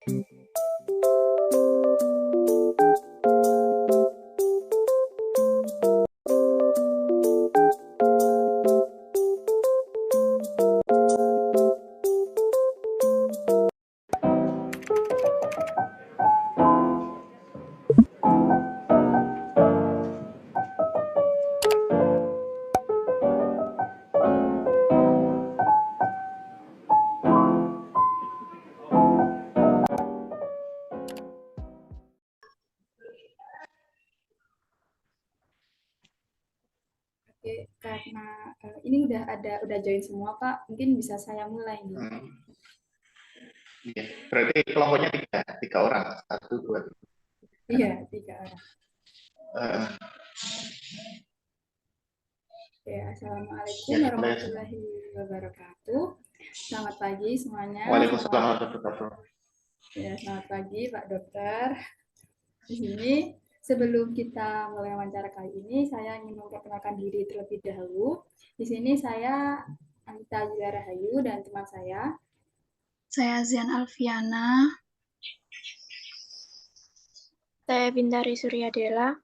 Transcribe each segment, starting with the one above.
Oke, karena ini udah join semua Pak, mungkin bisa saya mulai nih. Iya, berarti kelompoknya tiga orang, 1, 2, 3. Iya, 3 orang. Oke, assalamualaikum warahmatullahi wabarakatuh. Selamat pagi semuanya. Waalaikumsalam warahmatullahi wabarakatuh. Ya, selamat pagi Pak Dokter. Di sini sebelum kita mulai wawancara kali ini, saya ingin memperkenalkan diri terlebih dahulu. Di sini saya Anita Yulia Rahayu dan teman saya. Saya Zian Alfiana. Saya Bintari Suryadela.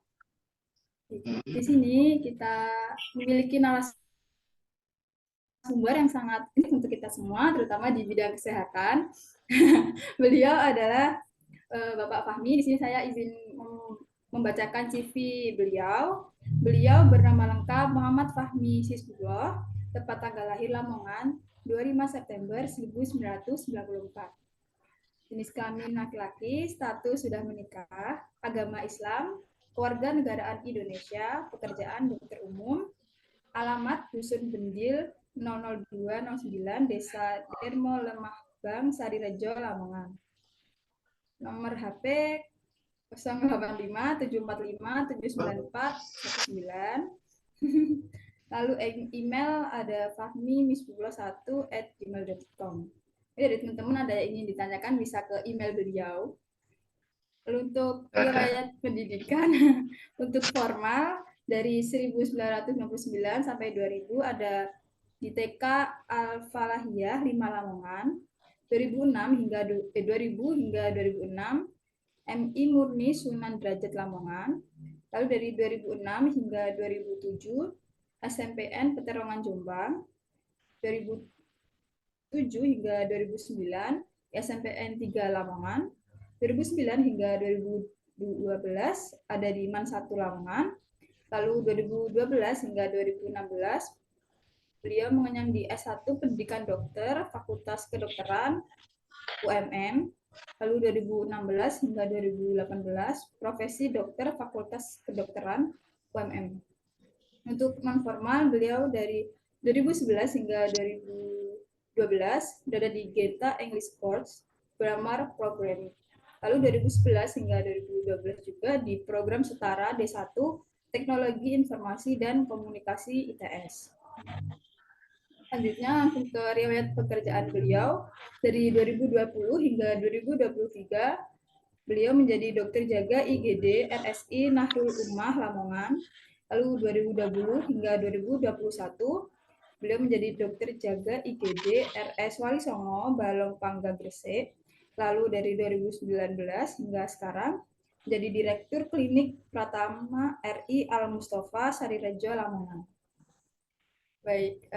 Di sini kita memiliki narasumber yang sangat penting untuk kita semua, terutama di bidang kesehatan. Beliau adalah Bapak Fahmi. Di sini saya izin membacakan CV beliau. Beliau bernama lengkap Muhammad Fahmi Sisbullah, tepat tanggal lahir Lamongan, 25 September 1994. Jenis kelamin laki-laki, status sudah menikah, agama Islam, kewarganegaraan Indonesia, pekerjaan dokter umum, alamat Dusun Bendil 00209, Desa Dermo Lemah Bang, Sarirejo, Lamongan. Nomor HP 085 745 794 19. Lalu email ada fahmi.misbullah1@gmail.com. Jadi teman-teman ada yang ingin ditanyakan bisa ke email beliau. Lalu untuk riwayat pendidikan untuk formal dari 1999 sampai 2000 ada di TK Al-Falahiyah 5 Lamongan, 2006 hingga 2000 hingga 2006 MI Murni Sunan Derajat Lamongan. Lalu dari 2006 hingga 2007 SMPN Peterongan Jombang. 2007 hingga 2009 SMPN 3 Lamongan. 2009 hingga 2012 ada di MAN 1 Lamongan. Lalu 2012 hingga 2016 beliau mengenyam di S1 Pendidikan Dokter Fakultas Kedokteran UMM. Lalu 2016 hingga 2018 profesi dokter Fakultas Kedokteran UMM. Untuk non formal beliau dari 2011 hingga 2012 berada di Genta English Course Grammar Program. Lalu 2011 hingga 2012 juga di program setara D1 Teknologi Informasi dan Komunikasi ITS. Selanjutnya langsung ke riwayat pekerjaan beliau. Dari 2020 hingga 2023, beliau menjadi dokter jaga IGD RSI Nahrul Ummah Lamongan. Lalu 2020 hingga 2021, beliau menjadi dokter jaga IGD RS Wali Songo Balong Pangga Gresik. Lalu dari 2019 hingga sekarang, menjadi direktur klinik Pratama RI Al Mustafa Sarirejo Lamongan. Baik,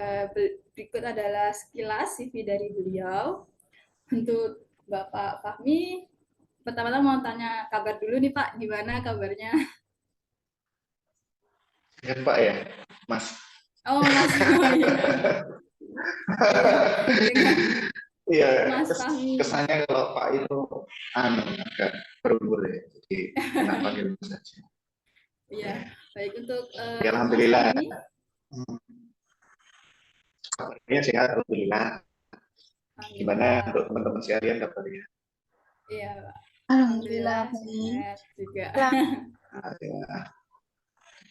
berikut adalah sekilas CV dari beliau. Untuk Bapak Fahmi, pertama-tama mau tanya kabar dulu nih Pak, gimana kabarnya? Sehat Pak ya, Mas. Oh Mas, oh, iya. Iya, kesannya kalau Pak itu agak berumur ya, jadi enak panggil saja. Iya, baik untuk ya, alhamdulillah. Mas Fahmi. Kabarnya sehat, alhamdulillah. Gimana untuk teman-teman sekalian kabarnya? Iya, Pak. Alhamdulillah sehat juga.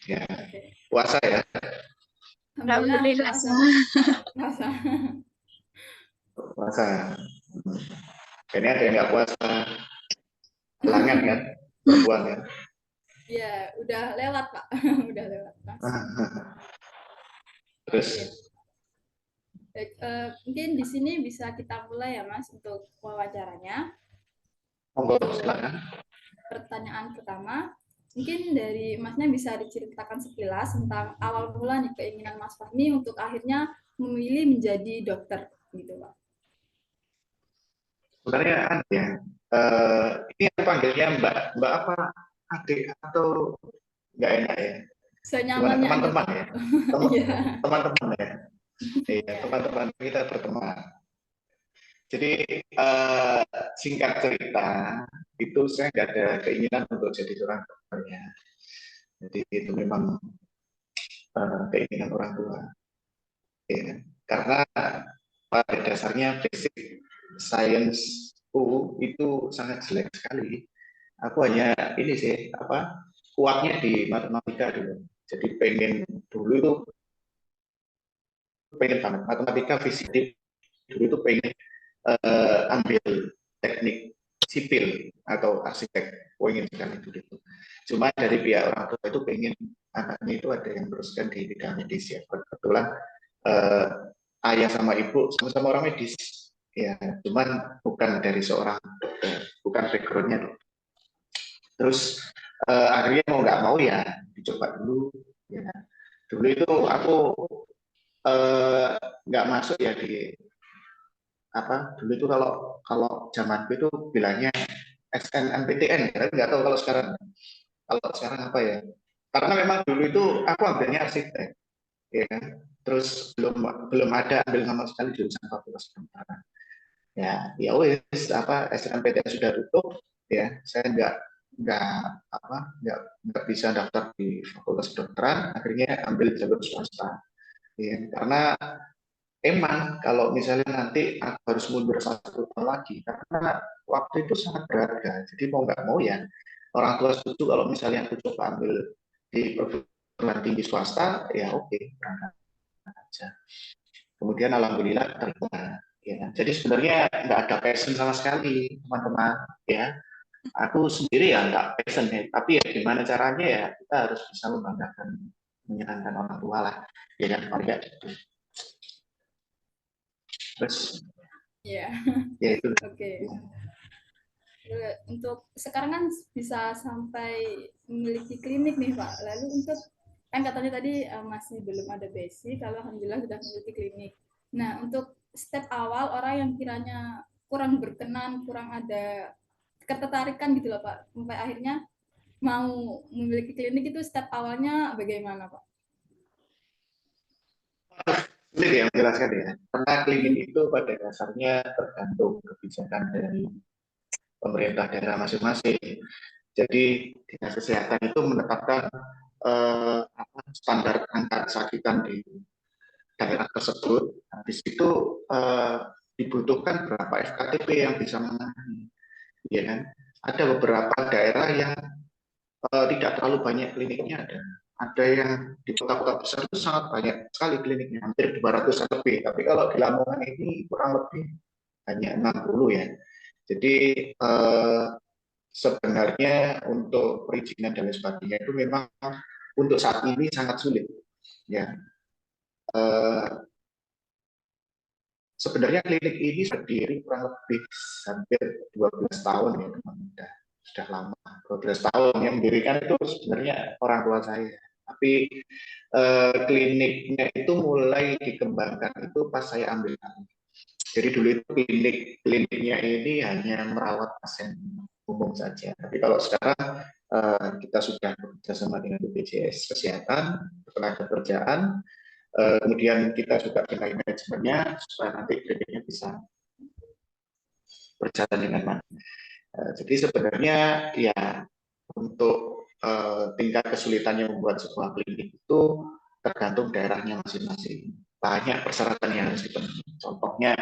Ya. Puasa ya? Alhamdulillah. Puasa. Puasa. Kayaknya ada yang nggak puasa. Halangan kan? Perempuan ya? Iya, udah lewat Pak. Udah lewat. Terus? Baik, mungkin di sini bisa kita mulai ya Mas untuk wawancaranya. Monggo, Untuk silakan. pertanyaan pertama, mungkin dari Masnya bisa diceritakan sekilas tentang awal mula nih keinginan Mas Fahmi untuk akhirnya memilih menjadi dokter gitu Pak. Sebenarnya ya, ini yang panggilnya Mbak, Mbak apa? Adik atau nggak enak ya? Gimana Senyamannya aja teman-teman Pak. ya? Iya. Teman-teman ya? Iya, Iya. teman-teman kita berteman. Jadi singkat cerita, itu saya nggak ada keinginan untuk jadi seorang dokter ya. Jadi itu memang keinginan orang tua. Ya. Karena pada dasarnya basic science itu sangat jelek sekali. Aku hanya ini sih apa kuatnya di matematika dulu. Jadi dulu itu pengen banget matematika fisik dulu itu pengen ambil teknik sipil atau arsitek, pengen sekali itu. Cuma dari pihak orang tua itu pengen anaknya itu ada yang teruskan di bidang medis ya. Kebetulan eh, ayah sama ibu sama-sama orang medis ya, cuman bukan dari seorang dokter, bukan backgroundnya. Terus akhirnya mau nggak mau ya dicoba dulu ya. Dulu itu aku nggak masuk ya di apa dulu itu kalau kalau zamanku itu bilangnya SNMPTN ya, nggak tahu kalau sekarang apa ya, karena memang dulu itu aku ambilnya arsitek ya, terus belum belum ada ambil sama sekali jurusan fakultas kedokteran ya. Ya wes apa SNMPTN sudah tutup ya, saya nggak apa nggak bisa daftar di fakultas kedokteran, akhirnya ambil jalur swasta ya, karena emang kalau misalnya nanti aku harus mundur 1 tahun lagi karena waktu itu sangat berharga. Jadi mau nggak mau ya orang tua setuju kalau misalnya aku coba ambil di perguruan tinggi swasta ya oke, berangkat aja. Kemudian alhamdulillah terima. Ya, jadi sebenarnya nggak ada passion sama sekali teman-teman ya. Aku sendiri ya nggak passion ya, tapi ya gimana caranya ya kita harus bisa membanggakan menyenangkan orang tua lah ya kan, paling nggak gitu. Terus Iya. ya itu. Oke. Untuk sekarang kan bisa sampai memiliki klinik nih Pak. Lalu untuk kan katanya tadi masih belum ada basic, kalau alhamdulillah sudah memiliki klinik. Nah, untuk step awal orang yang kiranya kurang berkenan, kurang ada ketertarikan gitu loh Pak, sampai akhirnya mau memiliki klinik itu step awalnya bagaimana Pak? Sulit ya menjelaskan ya, karena klinik itu pada dasarnya tergantung kebijakan dari pemerintah daerah masing-masing. Jadi dinas kesehatan itu menetapkan standar angka kesakitan di daerah tersebut. Habis itu dibutuhkan berapa FKTP yang bisa menangani, ya kan? Ada beberapa daerah yang tidak terlalu banyak kliniknya, ada yang di kota-kota besar itu sangat banyak sekali kliniknya, hampir 200 lebih. Tapi kalau di Lamongan ini kurang lebih hanya 60 ya. Jadi sebenarnya untuk perizinan dan lain sebagainya itu memang untuk saat ini sangat sulit ya. Sebenarnya klinik ini berdiri kurang lebih hampir 12 tahun ya teman, sudah lama 12 tahun. Yang mendirikan itu sebenarnya orang tua saya, tapi kliniknya itu mulai dikembangkan itu pas saya ambil alih. Jadi dulu itu kliniknya ini hanya merawat pasien umum saja. Tapi kalau sekarang kita sudah bekerja sama dengan BPJS Kesehatan, Ketenagakerjaan, kemudian kita juga benahi manajemennya supaya nanti kliniknya bisa berjalan dengan baik. Jadi sebenarnya ya untuk tingkat kesulitannya membuat sebuah klinik itu tergantung daerahnya masing-masing. Banyak persyaratan yang harus dipenuhi. Contohnya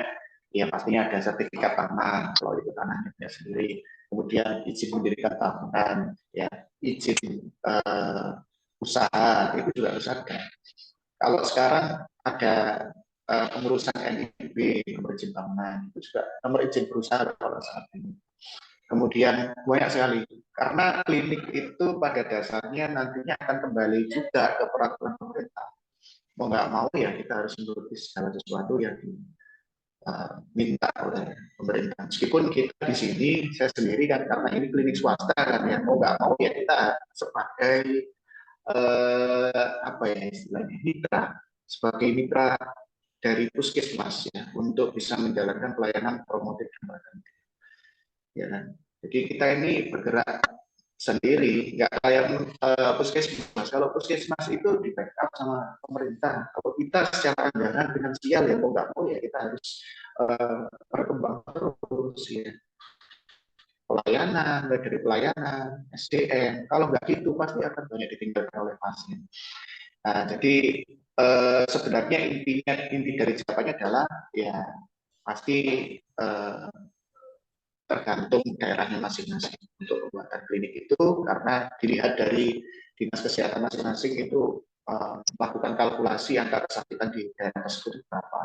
ya pastinya ada sertifikat tanah kalau itu tanahnya sendiri, kemudian izin mendirikan bangunan, ya izin usaha itu juga harus ada. Kalau sekarang ada pengurusan NIB, nomor izin bangunan, itu juga nomor izin berusaha kalau saat ini. Kemudian banyak sekali, karena klinik itu pada dasarnya nantinya akan kembali juga ke peraturan pemerintah. Mau nggak mau ya kita harus menuruti segala sesuatu yang minta oleh pemerintah. Meskipun kita di sini, saya sendiri kan karena ini klinik swasta kan ya, mau nggak mau ya kita sebagai apa ya istilahnya mitra, sebagai mitra dari puskesmas ya untuk bisa menjalankan pelayanan promotif dan preventif. Ya kan? Jadi kita ini bergerak sendiri, nggak kayak puskesmas. Kalau puskesmas itu di backup sama pemerintah. Kalau kita secara anggaran finansial ya mau nggak mau ya kita harus berkembang terus ya. Pelayanan, mulai dari pelayanan, SDM. Kalau nggak gitu pasti akan banyak ditinggalkan oleh pasien. Nah, jadi sebenarnya inti dari jawabannya adalah ya pasti tergantung daerahnya masing-masing untuk pembuatan klinik itu, karena dilihat dari dinas kesehatan masing-masing itu melakukan kalkulasi angka kesakitan di daerah tersebut berapa,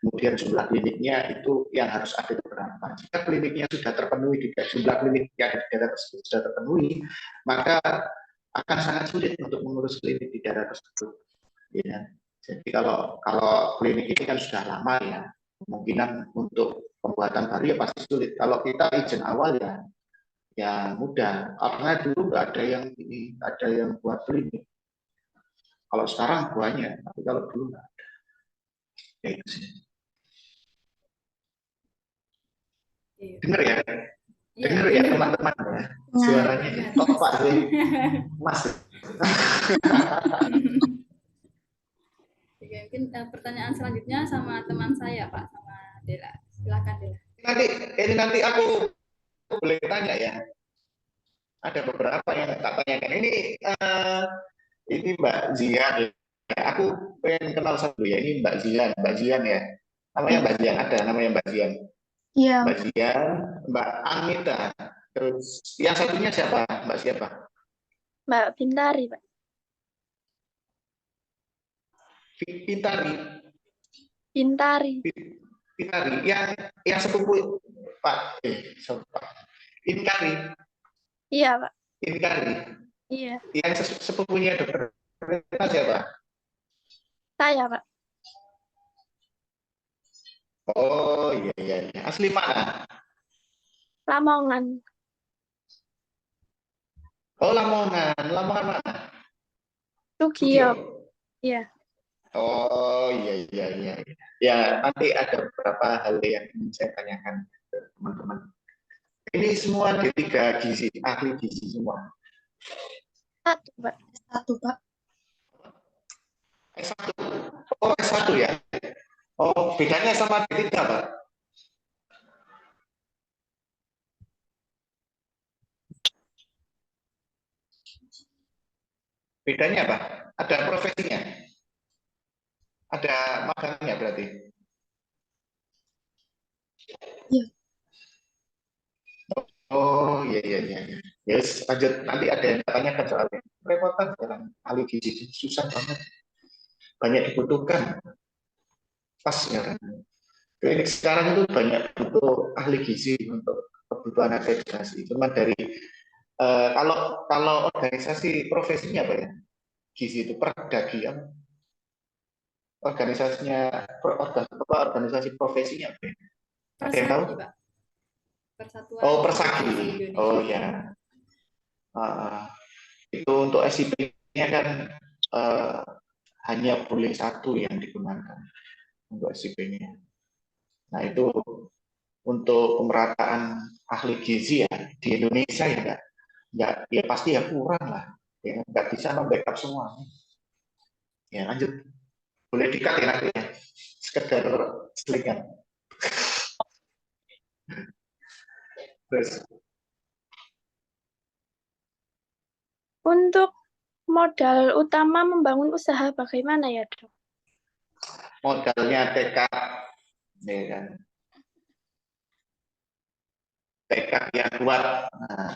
kemudian jumlah kliniknya itu yang harus ada berapa. Jika kliniknya sudah terpenuhi, jumlah klinik yang di daerah tersebut sudah terpenuhi, maka akan sangat sulit untuk mengurus klinik di daerah tersebut. Ya. Jadi kalau klinik ini kan sudah lama ya, kemungkinan untuk pembuatan baru ya pasti sulit. Kalau kita izin awal ya mudah. Karena dulu nggak ada yang ini, ada yang buat klinik. Kalau sekarang banyak, tapi kalau dulu nggak ada. Ya itu sih. Dengar ya, dengar ya teman-teman ya. Suaranya topak sih, Mas. Oke, mungkin pertanyaan selanjutnya sama teman saya Pak, sama Dela. Silakan Dela. Nanti aku boleh tanya ya. Ada beberapa yang tak tanyakan. Ini Mbak Zian. Ya, aku pengen kenal satu ya. Ini Mbak Zian ya. Namanya Mbak Zian, ada namanya Mbak Zian. Iya. Mbak Zian, Mbak Anita. Terus yang satunya siapa? Mbak siapa? Mbak Bintari, Pak. Pintari. Bintari. Pintari. Yang sepupu Pak. Pintari. Iya, Pak. Pintari. Iya. Yang sepupunya dokter siapa? Saya, Pak. Oh iya. Asli mana? Lamongan. Oh Lamongan mana? Sugio. Iya. Oh iya. Ya nanti ada beberapa hal yang ingin saya tanyakan ke teman-teman. Ini semua D3 gizi, ahli gizi semua. Satu, Pak. Satu, Pak. S1. Oh S1 ya. Oh bedanya sama D3 Pak? Bedanya apa? Ada profesinya? Ada magangnya berarti? Iya. Oh iya. Yes, lanjut. Nanti ada yang tanyakan soalnya. Repotan sekarang ahli gizi susah banget. Banyak dibutuhkan. Pas ya. Klinik sekarang itu banyak butuh ahli gizi untuk kebutuhan akreditasi. Cuma dari kalau organisasi profesinya apa ya? Gizi itu Perdagi ya. Organisasi profesinya apa ya? Ada yang tahu? Pak. Persatuan. Oh Persagi. Oh ya. Itu untuk SIP-nya kan hanya boleh satu yang digunakan untuk SIP-nya. Nah itu untuk pemerataan ahli gizi ya di Indonesia ya nggak ya pasti ya kurang lah ya nggak bisa membackup semua ya. Lanjut, boleh dikat ya nanti ya, sekedar selingan. Terus Untuk modal utama membangun usaha bagaimana ya, Dok? modalnya tekad ya kan, tekad yang kuat. Nah,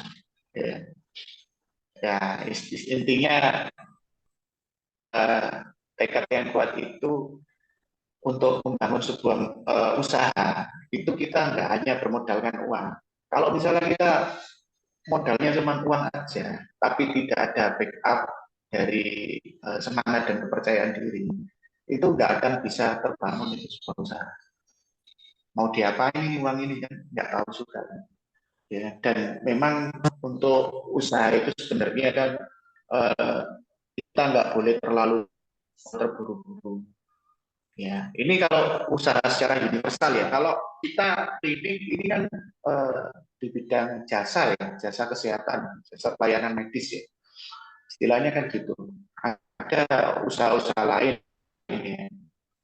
ya intinya tekad yang kuat itu untuk membangun sebuah usaha itu kita nggak hanya bermodalkan uang. Kalau misalnya kita modalnya cuma uang aja, tapi tidak ada backup dari semangat dan kepercayaan diri, itu nggak akan bisa terbangun itu sebuah usaha. mau diapain uang ini kan nggak tahu juga kan. Ya, dan memang untuk usaha itu sebenarnya kan kita nggak boleh terlalu terburu-buru. Ya, ini kalau usaha secara universal ya. Kalau kita ini kan di bidang jasa ya, jasa kesehatan, jasa pelayanan medis ya. Istilahnya kan gitu. Ada usaha-usaha lain ya,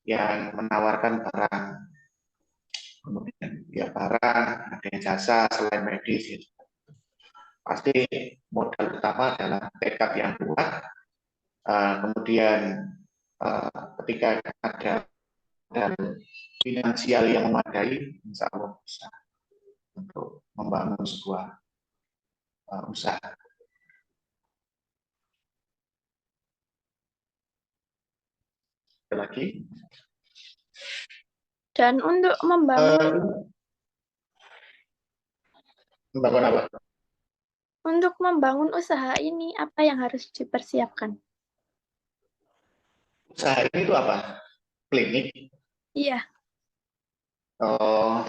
yang menawarkan barang, kemudian ya barang, ada yang jasa selain medis ya. Pasti modal utama adalah tekad yang kuat. Kemudian ketika ada dan finansial yang memadai, insya Allah bisa untuk membangun sebuah usaha. Ada lagi? Dan untuk membangun usaha ini apa yang harus dipersiapkan? Usaha ini itu apa? Klinik? Iya, Oh,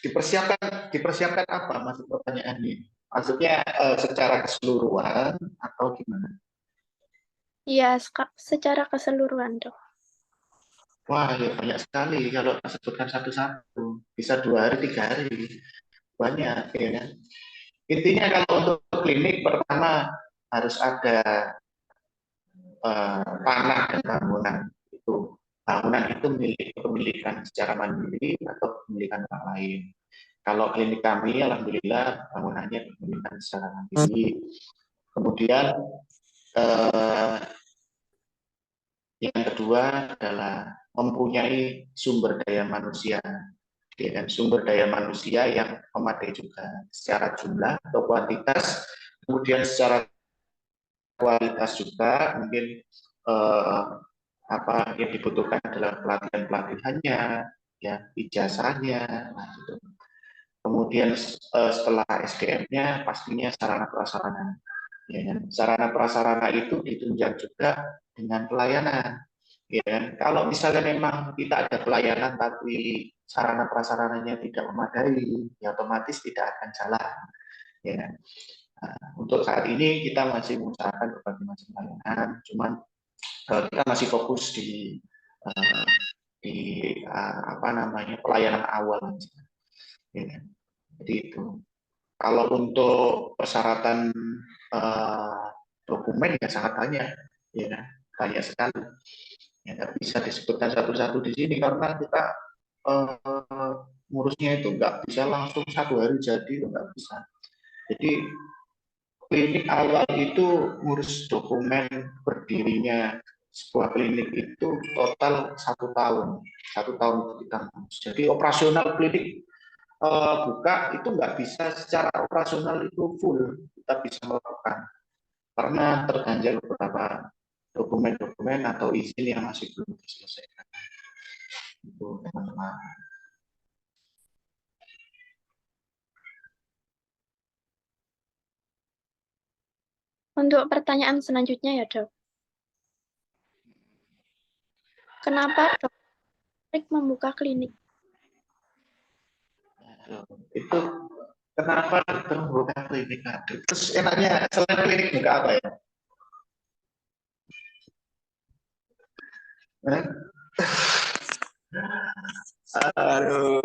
dipersiapkan apa? Maksud pertanyaan ini? Maksudnya secara keseluruhan atau gimana? iya secara keseluruhan, Dok. Wah, ya banyak sekali kalau sebutkan satu-satu. Bisa 2 hari, 3 hari. Banyak, ya kan? Intinya kalau untuk klinik pertama harus ada tanah dan bangunan. Bangunan itu milik kepemilikan secara mandiri atau kepemilikan orang lain. Kalau klinik kami, alhamdulillah bangunannya kepemilikan secara mandiri. Kemudian yang kedua adalah mempunyai sumber daya manusia, dan sumber daya manusia yang memadai juga secara jumlah atau kuantitas, kemudian secara kualitas juga mungkin apa yang dibutuhkan adalah pelatihannya, ya ijazahnya, nah, gitu. Kemudian setelah SDM-nya pastinya sarana prasarana. Ya, sarana prasarana itu ditunjang juga dengan pelayanan. Ya, kalau misalnya memang kita ada pelayanan tapi sarana prasarananya tidak memadai, ya otomatis tidak akan jalan. Ya. Nah, untuk saat ini kita masih mengusahakan berbagai macam pelayanan, cuman kita masih fokus di apa namanya pelayanan awal. Ya. Jadi itu. Kalau untuk persyaratan dokumen ya sangat banyak, ya banyak sekali. Ya, nggak bisa disebutkan satu-satu di sini karena kita ngurusnya itu nggak bisa langsung 1 hari jadi, nggak bisa. Jadi klinik awal itu ngurus dokumen berdirinya sebuah klinik itu total 1 tahun, 1 tahun kita ngurus. Jadi operasional klinik buka itu nggak bisa secara operasional itu full kita bisa melakukan karena terganjal beberapa dokumen-dokumen atau izin yang masih belum diselesaikan. Itu teman-teman. Untuk pertanyaan selanjutnya ya, Dok. Kenapa Dok membuka klinik? Itu kenapa kita membuka klinik? Terus enaknya selain klinik buka apa ya? Aduh.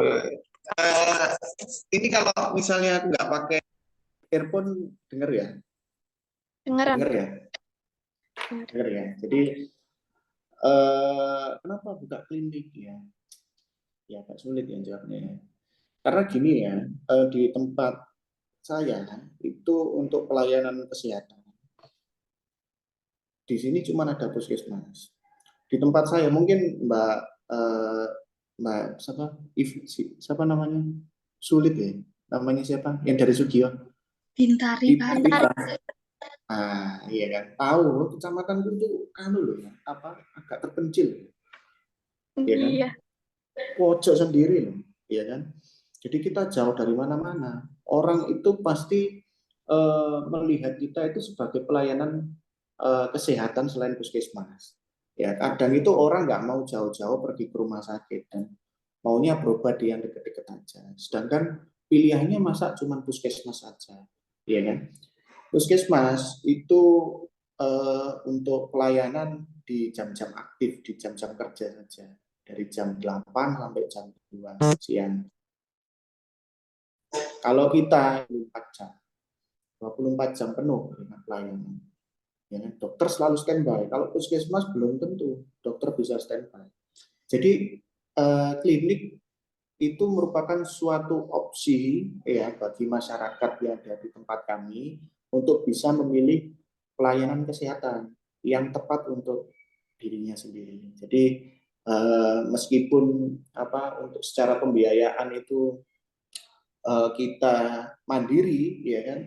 Ini kalau misalnya nggak pakai earphone denger ya? Dengeran. Denger ya? Denger ya. Jadi kenapa buka klinik ya? Ya agak sulit ya jawabnya. Karena gini ya, di tempat saya itu untuk pelayanan kesehatan. Di sini cuma ada puskesmas. Di tempat saya mungkin Mbak siapa namanya? Sulit ya. Namanya siapa? Yang dari Sugio. Bintari, Pak. Iya kan. Tahu kecamatan itu loh ya, apa agak terpencil. Ya kan? Iya. Pojok sendiri loh, ya kan? Jadi kita jauh dari mana-mana. Orang itu pasti melihat kita itu sebagai pelayanan kesehatan selain puskesmas. Ya kadang itu orang nggak mau jauh-jauh pergi ke rumah sakit dan maunya berobat di yang dekat-dekat aja. Sedangkan pilihannya masa cuma puskesmas saja, ya kan? Puskesmas itu untuk pelayanan di jam-jam aktif, di jam-jam kerja saja, dari jam 8 sampai jam 2 siang. Kalau kita 24 jam penuh dengan pelayanan, ya, dokter selalu standby. Kalau puskesmas belum tentu dokter bisa standby. Jadi klinik itu merupakan suatu opsi ya bagi masyarakat yang ada di tempat kami untuk bisa memilih pelayanan kesehatan yang tepat untuk dirinya sendiri. Jadi meskipun untuk secara pembiayaan itu kita mandiri, ya kan.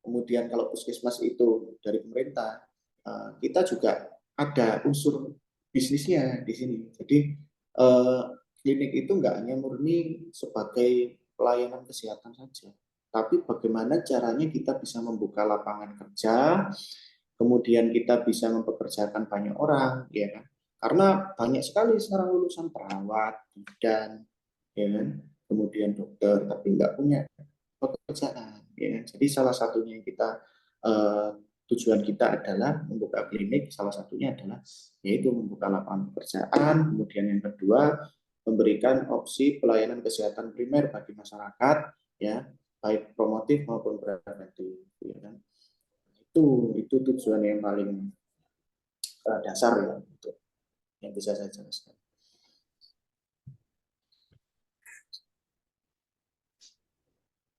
Kemudian kalau puskesmas itu dari pemerintah, kita juga ada unsur bisnisnya di sini. Jadi klinik itu nggak hanya murni sebagai pelayanan kesehatan saja, tapi bagaimana caranya kita bisa membuka lapangan kerja, kemudian kita bisa mempekerjakan banyak orang, ya kan? Karena banyak sekali sekarang lulusan perawat, bidan, ya kan? Kemudian dokter, tapi nggak punya pekerjaan. Ya. Jadi salah satunya yang kita tujuan kita adalah membuka klinik. Salah satunya adalah yaitu membuka lapangan pekerjaan. Kemudian yang kedua memberikan opsi pelayanan kesehatan primer bagi masyarakat, ya baik promotif maupun preventif. Ya kan? Itu tujuan yang paling dasar ya untuk yang bisa saya jelaskan.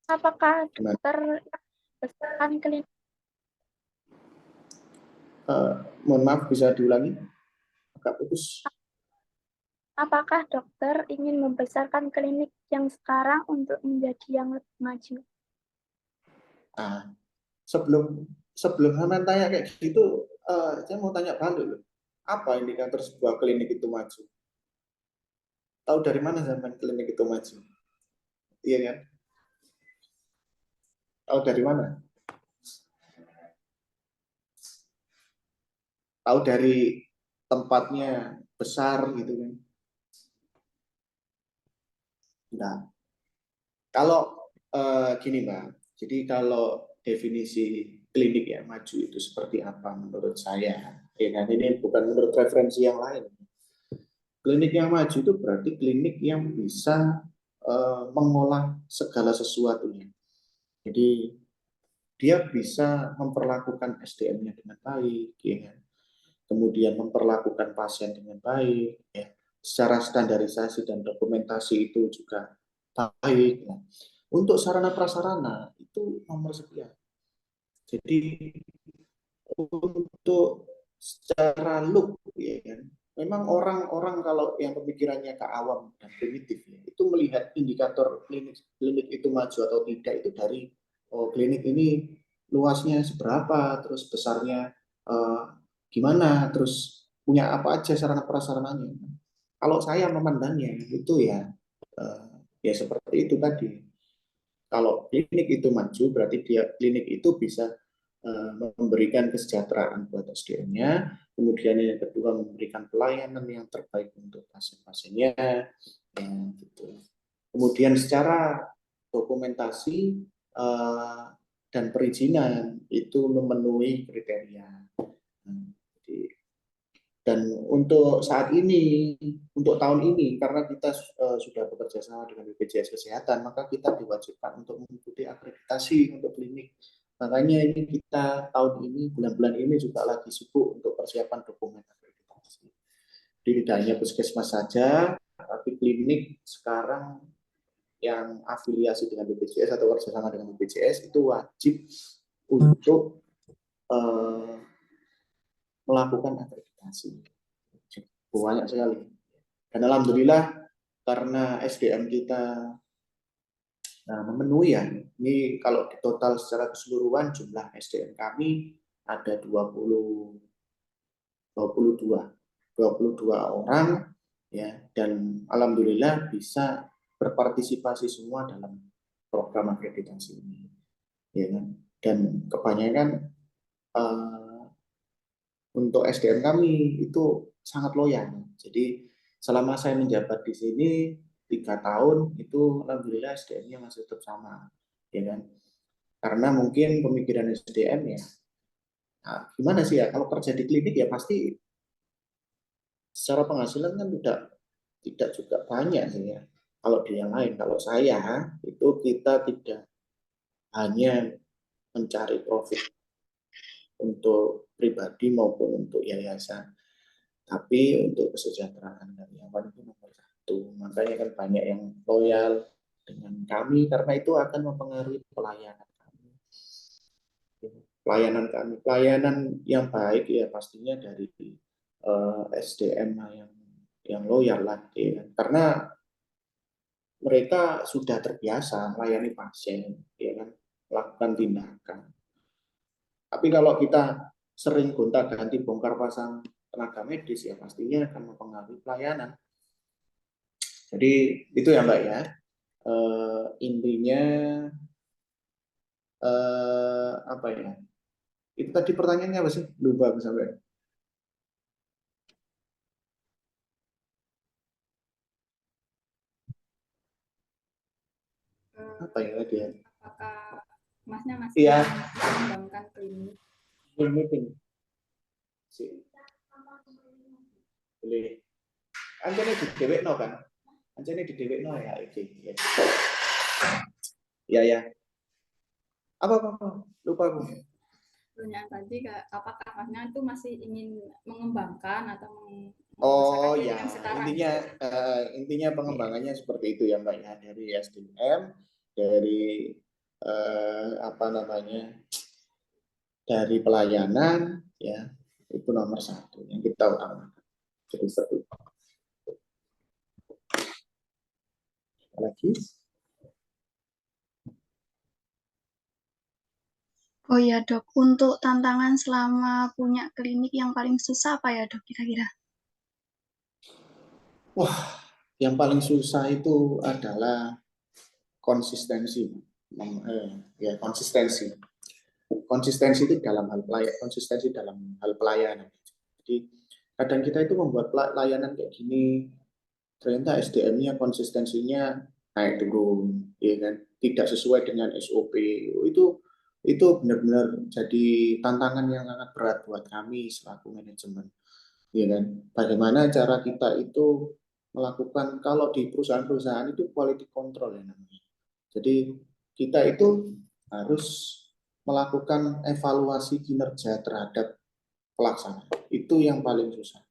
Apakah dokter besarkan klinik? Mohon maaf, bisa diulangi? Agak putus. Apakah dokter ingin membesarkan klinik yang sekarang untuk menjadi yang lebih maju? Sebelum Hanan tanya kayak gitu, saya mau tanya balik loh. Apa indikator sebuah klinik itu maju? Tahu dari mana zaman klinik itu maju? Iya kan? Tahu dari mana? Tahu dari tempatnya besar gitu kan? Nah, kalau gini Mbak, jadi kalau definisi klinik yang maju itu seperti apa menurut saya? Ya kan, ini bukan menurut referensi yang lain. Klinik yang maju itu berarti klinik yang bisa mengolah segala sesuatunya. Jadi dia bisa memperlakukan SDM-nya dengan baik, ya. Kemudian memperlakukan pasien dengan baik, ya. Secara standarisasi dan dokumentasi itu juga baik. Ya. Untuk sarana prasarana itu nomor sekian. Jadi untuk secara look, ya kan, memang orang-orang kalau yang pemikirannya ke awam dan primitif ya, itu melihat indikator klinik itu maju atau tidak itu dari klinik ini luasnya seberapa, terus besarnya gimana, terus punya apa aja sarana prasarananya. Kalau saya memandangnya itu ya seperti itu tadi. Kalau klinik itu maju berarti dia klinik itu bisa memberikan kesejahteraan buat SDM-nya, kemudian yang kedua memberikan pelayanan yang terbaik untuk pasien-pasiennya, ya, gitu. Kemudian secara dokumentasi dan perizinan itu memenuhi kriteria. Dan untuk saat ini, untuk tahun ini, karena kita sudah bekerja sama dengan BPJS Kesehatan, maka kita diwajibkan untuk mengikuti akreditasi untuk klinik. Makanya ini kita tahun ini, bulan-bulan ini juga lagi sibuk untuk persiapan dokumen akreditasi. Jadi tidak hanya puskesmas saja, tapi klinik sekarang yang afiliasi dengan BPJS atau kerjasama dengan BPJS itu wajib untuk melakukan akreditasi. Banyak sekali. Dan alhamdulillah karena SDM kita memenuhi ya. Ini kalau di total secara keseluruhan jumlah SDM kami ada 22 orang ya, dan alhamdulillah bisa berpartisipasi semua dalam program akreditasi ini. Ya kan? Dan kebanyakan untuk SDM kami itu sangat loyal. Jadi selama saya menjabat di sini 3 tahun itu alhamdulillah SDM-nya masih tetap sama, ya kan? Karena mungkin pemikiran SDM ya, nah, gimana sih ya, kalau kerja di klinik ya pasti secara penghasilan kan tidak juga banyak sih ya. Kalau di yang lain, kalau saya itu kita tidak hanya mencari profit untuk pribadi maupun untuk yayasan, tapi untuk kesejahteraan karyawan itu nomor satu. Makanya kan banyak yang loyal dengan kami karena itu akan mempengaruhi pelayanan kami. Pelayanan yang baik ya pastinya dari SDM yang loyal lah, ya. Karena mereka sudah terbiasa melayani pasien, ya kan, melakukan tindakan. Tapi kalau kita sering gonta-ganti bongkar pasang tenaga medis ya pastinya akan mempengaruhi pelayanan. Jadi itu ya Mbak ya. Intinya apa ya? Itu tadi pertanyaannya apa sih? Lupa aku sampai. Apa ya tadi ya? Apakah Masnya masih Iya. mengembangkan klinik? Meeting. Boleh. Anjane di dhewekno kan? Anjane di dhewekno ya iki. Ya ya. Apa? Lupa aku. Pertanyaan tadi, apakah Masnya itu masih ingin mengembangkan atau Oh memperbesarkan ya, yang sekarang? intinya pengembangannya seperti itu ya Mbak ya, dari SDM, dari apa namanya, dari pelayanan ya, itu nomor satu yang kita utamakan. Jadi seperti itu. Lagi? Oh ya dok, untuk tantangan selama punya klinik yang paling susah apa ya dok kira-kira? Wah, yang paling susah itu adalah konsistensi. Ya konsistensi. Konsistensi itu dalam hal pelayanan. Jadi kadang kita itu membuat pelayanan kayak gini, ternyata SDM-nya konsistensinya naik turun, ya kan? Tidak sesuai dengan SOP. Itu benar-benar jadi tantangan yang sangat berat buat kami selaku manajemen, ya kan? Bagaimana cara kita itu melakukan, kalau di perusahaan-perusahaan itu quality control ya namanya. Jadi kita itu harus melakukan evaluasi kinerja terhadap pelaksana. Itu yang paling susah,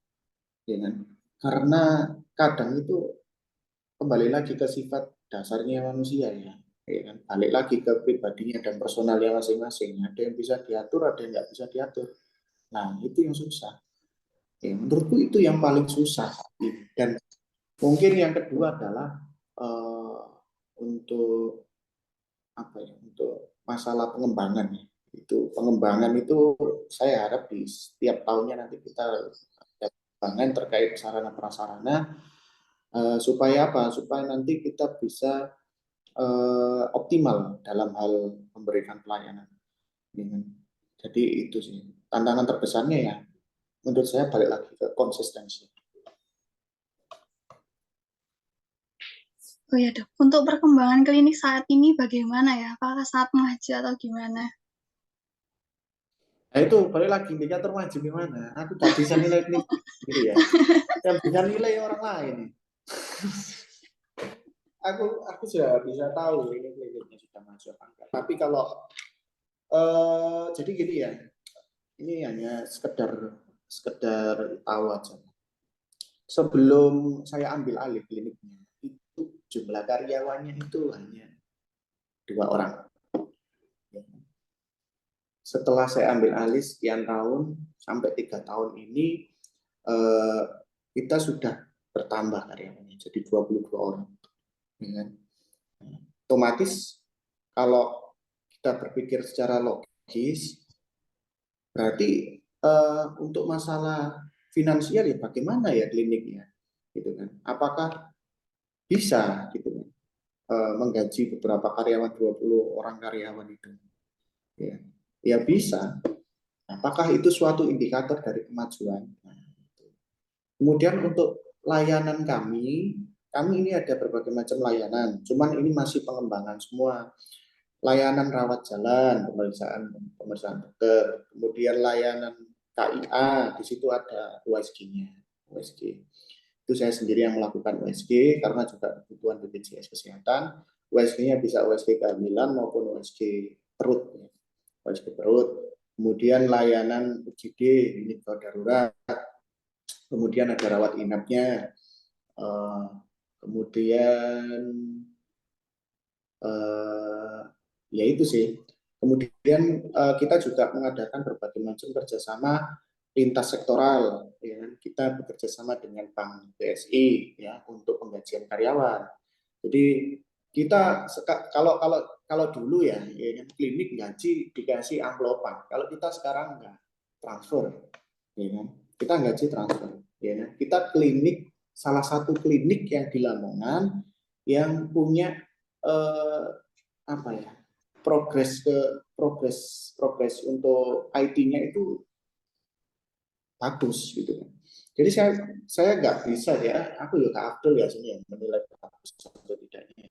ya kan? Karena kadang itu kembali lagi ke sifat dasarnya manusia ya kan? Balik lagi ke pribadinya dan personalnya masing-masing. Ada yang bisa diatur, ada yang nggak bisa diatur. Nah itu yang susah. Ya, menurutku itu yang paling susah. Dan mungkin yang kedua adalah untuk apa ya? Untuk masalah pengembangan. Itu pengembangan itu saya harap di setiap tahunnya nanti kita ada pengembangan terkait sarana prasarana. Supaya apa? Supaya nanti kita bisa optimal dalam hal memberikan pelayanan. Jadi itu sih tantangan terbesarnya ya. Menurut saya balik lagi ke konsistensi. Oh ya dok, untuk perkembangan klinik saat ini bagaimana ya? Apakah saat maju atau gimana? Nah itu balik lagi indikator maju gimana? Aku tak bisa nilai klinik gitu ya. Yang bisa nilai orang lain. aku sudah bisa tahu ini kliniknya sudah maju apa enggak. Tapi kalau jadi gini ya, ini hanya sekedar tahu aja. Sebelum saya ambil alih kliniknya, itu jumlah karyawannya itu hanya 2 orang. Setelah saya ambil alih sekian tahun, sampai 3 tahun ini, kita sudah bertambah karyawannya, jadi 22 orang. Otomatis kalau kita berpikir secara logis, berarti untuk masalah finansial ya bagaimana ya kliniknya, gitu kan? Apakah bisa gitu kan menggaji beberapa karyawan, 20 orang karyawan itu? Ya bisa. Apakah itu suatu indikator dari kemajuan? Kemudian untuk layanan kami ini ada berbagai macam layanan, cuman ini masih pengembangan semua. Layanan rawat jalan, pemeriksaan dokter, kemudian layanan KIA, di situ ada USG-nya. USG. Itu saya sendiri yang melakukan USG karena juga kebutuhan BPJS Kesehatan. USG-nya bisa USG kehamilan maupun USG perut. USG perut. Kemudian layanan UGD, unit gawat darurat. Kemudian ada rawat inapnya. Kemudian ya itu sih. Kemudian kita juga mengadakan berbagai macam kerjasama lintas sektoral. Ya. Kita bekerja sama dengan Bank BSI ya untuk penggajian karyawan. Jadi kita kalau dulu ya klinik gaji dikasih amplopan. Kalau kita sekarang enggak, transfer, ya kan? Kita gaji transfer. Ya kan? Kita klinik, salah satu klinik yang di Lamongan yang punya apa ya, progres untuk IT-nya itu bagus gitu kan. Jadi saya nggak bisa ya, aku juga Abdul ya sini yang menilai bagus atau tidaknya.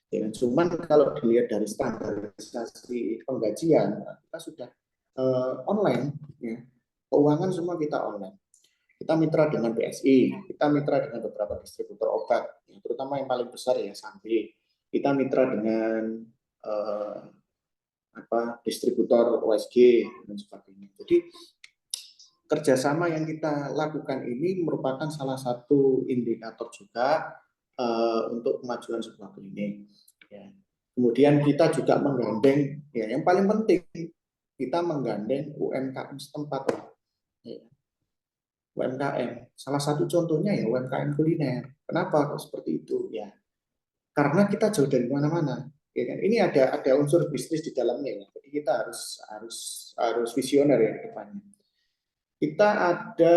Ya, cuman kalau dilihat dari standarisasi penggajian, kita sudah online, ya. Keuangan semua kita online. Kita mitra dengan BSI, kita mitra dengan beberapa distributor obat, ya, terutama yang paling besar ya Sambil. Kita mitra dengan distributor USG dan sebagainya. Jadi kerjasama yang kita lakukan ini merupakan salah satu indikator juga untuk kemajuan sebuah klinik. Ya. Kemudian kita juga menggandeng, ya, yang paling penting kita menggandeng UMKM setempat. Ya. UMKM, salah satu contohnya ya UMKM kuliner. Kenapa kok seperti itu? Ya, karena kita jauh dari mana-mana. Ya kan? Ini ada unsur bisnis di dalamnya. Ya. Jadi kita harus visioner ya ke depannya. Kita ada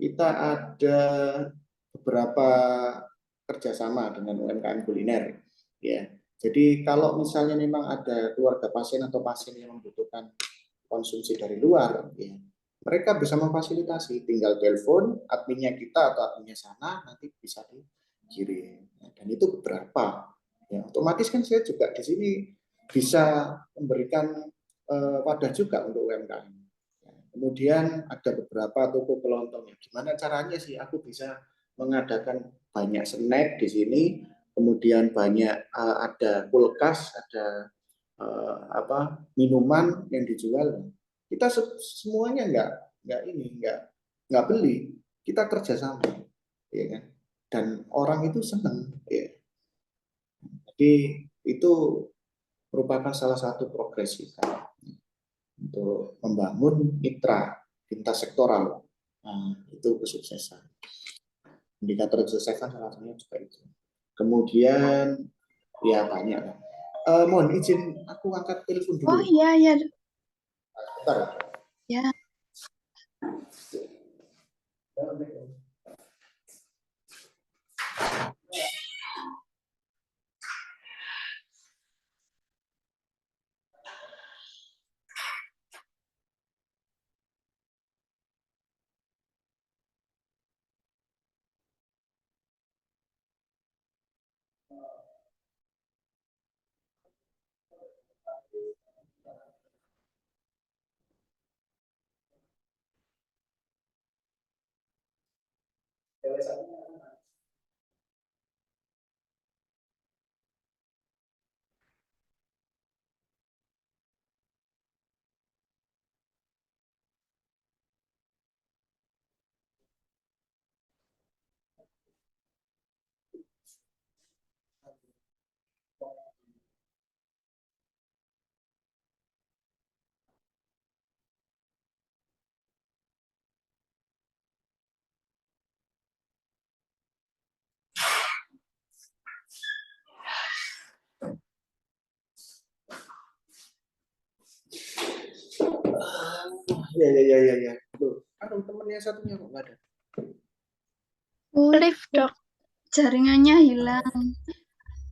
kita ada beberapa kerjasama dengan UMKM kuliner. Ya, jadi kalau misalnya memang ada keluarga pasien atau pasien yang membutuhkan konsumsi dari luar, ya, mereka bisa memfasilitasi, tinggal telepon adminnya kita atau adminnya sana, nanti bisa dikirim. Dan itu beberapa. Ya, otomatis kan saya juga di sini bisa memberikan wadah juga untuk UMKM. Kemudian ada beberapa toko kelontong. Gimana caranya sih aku bisa mengadakan banyak snack di sini, kemudian banyak ada kulkas, ada minuman yang dijual. Kita semuanya nggak beli, kita kerjasama, ya kan? Dan orang itu senang. Ya. Jadi itu merupakan salah satu progres kita untuk membangun mitra lintas sektoral. Nah, itu kesuksesan. Indikator kesuksesan salah satunya juga itu. Kemudian ya banyak. Mohon izin aku angkat telepon dulu. Oh iya ya. Bentar. Ya. Ya. Tuh, temennya satunya kok nggak ada. Oh, Lift, Dok. jaringannya hilang.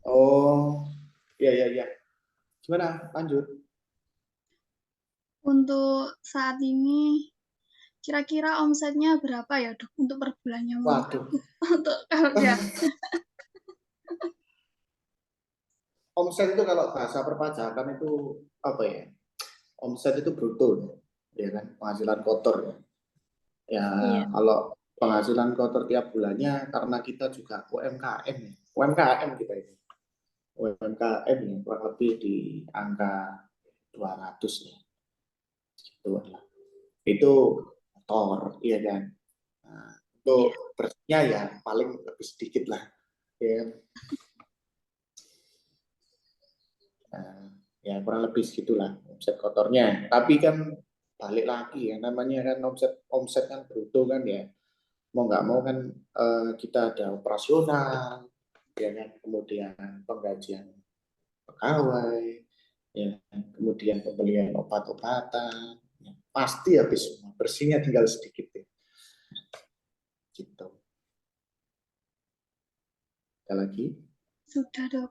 Oh, ya. Gimana? Lanjut. Untuk saat ini Kira-kira omsetnya berapa ya dok untuk per bulannya? Waduh, Untuk kalau ya omset itu kalau bahasa perpajakan itu apa ya? Omset itu bruto, ya kan? Penghasilan kotor. Ya, iya. kalau penghasilan kotor tiap bulannya karena kita juga UMKM, ya. UMKM kita ini. UMKM ya, kurang lebih di angka 200 ya. Gitu lah. Itu kotor, iya kan? Nah, untuk Iya. bersihnya ya paling lebih sedikit lah. Ya, nah, ya kurang lebih segitulah omset kotornya. Tapi kan balik lagi ya, namanya kan omset omset kan bruto kan ya. Mau nggak mau kan kita ada operasional, ya kan, kemudian penggajian pegawai, ya, kemudian pembelian obat-obatan, ya, pasti habis semua. Bersihnya tinggal sedikit ya. Gitu. Ada lagi? Sudah dok.